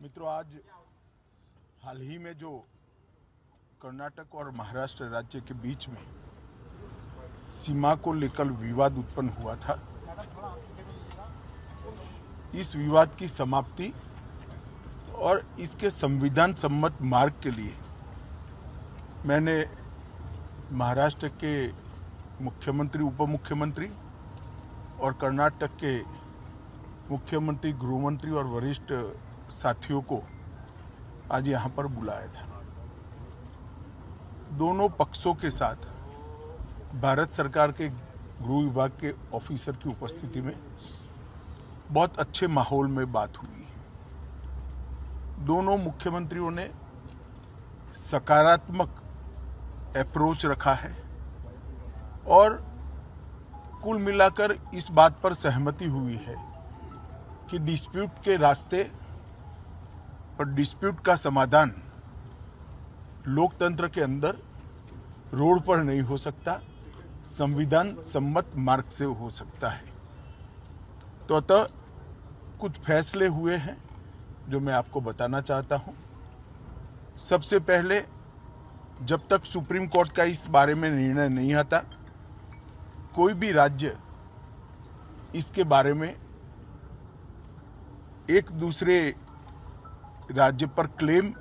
मित्रों, आज हाल ही में जो कर्नाटक और महाराष्ट्र राज्य के बीच में सीमा को लेकर विवाद उत्पन्न हुआ था, इस विवाद की समाप्ति और इसके संविधान सम्मत मार्ग के लिए मैंने महाराष्ट्र के मुख्यमंत्री, उप मुख्यमंत्री और कर्नाटक के मुख्यमंत्री, गृहमंत्री और वरिष्ठ साथियों को आज यहाँ पर बुलाया था। दोनों पक्षों के साथ भारत सरकार के गृह विभाग के ऑफिसर की उपस्थिति में बहुत अच्छे माहौल में बात हुई है। दोनों मुख्यमंत्रियों ने सकारात्मक अप्रोच रखा है और कुल मिलाकर इस बात पर सहमति हुई है कि डिस्प्यूट के रास्ते और डिस्प्यूट का समाधान लोकतंत्र के अंदर रोड पर नहीं हो सकता, संविधान सम्मत मार्ग से हो सकता है। तो अतः कुछ फैसले हुए हैं जो मैं आपको बताना चाहता हूं। सबसे पहले, जब तक सुप्रीम कोर्ट का इस बारे में निर्णय नहीं आता, कोई भी राज्य इसके बारे में एक दूसरे राज्य पर क्लेम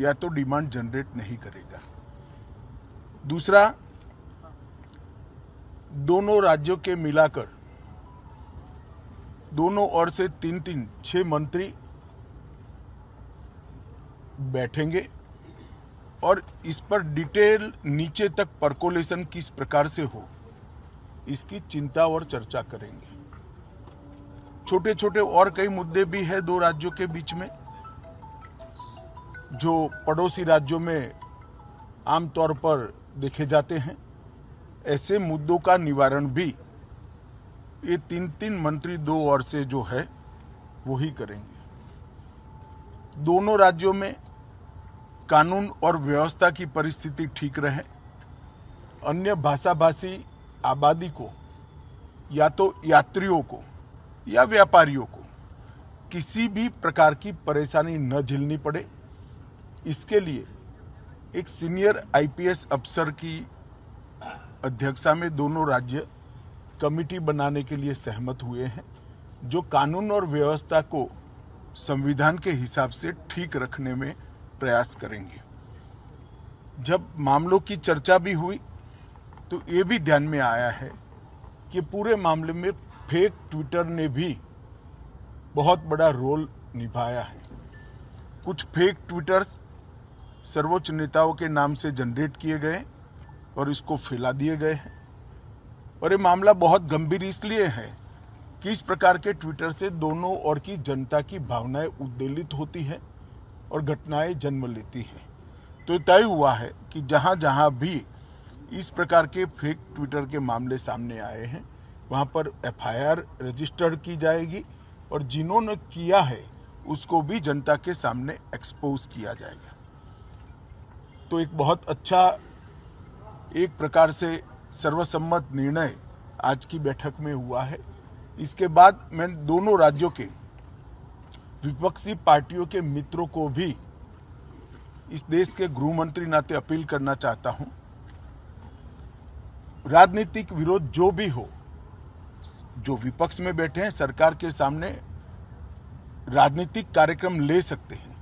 या तो डिमांड जनरेट नहीं करेगा। दूसरा, दोनों राज्यों के मिलाकर दोनों ओर से 6 मंत्री बैठेंगे और इस पर डिटेल नीचे तक परकोलेशन किस प्रकार से हो, इसकी चिंता और चर्चा करेंगे। छोटे छोटे और कई मुद्दे भी हैं दो राज्यों के बीच में, जो पड़ोसी राज्यों में आमतौर पर देखे जाते हैं। ऐसे मुद्दों का निवारण भी ये 3 मंत्री दो ओर से जो है वो ही करेंगे। दोनों राज्यों में कानून और व्यवस्था की परिस्थिति ठीक रहे, अन्य भाषाभाषी आबादी को या तो यात्रियों को या व्यापारियों को किसी भी प्रकार की परेशानी न झेलनी पड़े, इसके लिए एक सीनियर आईपीएस अफसर की अध्यक्षता में दोनों राज्य कमेटी बनाने के लिए सहमत हुए हैं, जो कानून और व्यवस्था को संविधान के हिसाब से ठीक रखने में प्रयास करेंगे। जब मामलों की चर्चा भी हुई तो ये भी ध्यान में आया है कि पूरे मामले में फेक ट्विटर ने भी बहुत बड़ा रोल निभाया है। कुछ फेक ट्विटर्स सर्वोच्च नेताओं के नाम से जनरेट किए गए और इसको फैला दिए गए हैं। और ये मामला बहुत गंभीर इसलिए है कि इस प्रकार के ट्विटर से दोनों ओर की जनता की भावनाएं उद्वेलित होती हैं और घटनाएं जन्म लेती हैं। तो तय हुआ है कि जहां जहां भी इस प्रकार के फेक ट्विटर के मामले सामने आए हैं, वहां पर एफआईआर रजिस्टर की जाएगी और जिन्होंने किया है उसको भी जनता के सामने एक्सपोज किया जाएगा। तो एक बहुत अच्छा, एक प्रकार से सर्वसम्मत निर्णय आज की बैठक में हुआ है। इसके बाद मैं दोनों राज्यों के विपक्षी पार्टियों के मित्रों को भी इस देश के गृह मंत्री नाते अपील करना चाहता हूं, राजनीतिक विरोध जो भी हो, जो विपक्ष में बैठे हैं सरकार के सामने राजनीतिक कार्यक्रम ले सकते हैं,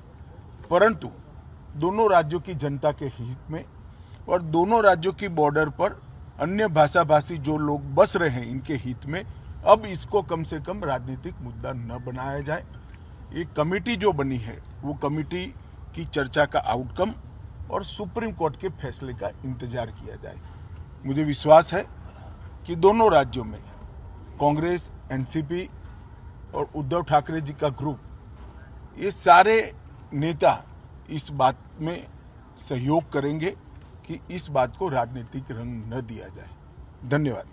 परंतु दोनों राज्यों की जनता के हित में और दोनों राज्यों की बॉर्डर पर अन्य भाषाभाषी जो लोग बस रहे हैं इनके हित में अब इसको कम से कम राजनीतिक मुद्दा न बनाया जाए। एक कमेटी जो बनी है वो कमेटी की चर्चा का आउटकम और सुप्रीम कोर्ट के फैसले का इंतजार किया जाए। मुझे विश्वास है कि दोनों राज्यों में कांग्रेस, एनसीपी और उद्धव ठाकरे जी का ग्रुप, ये सारे नेता इस बात में सहयोग करेंगे कि इस बात को राजनीतिक रंग न दिया जाए। धन्यवाद।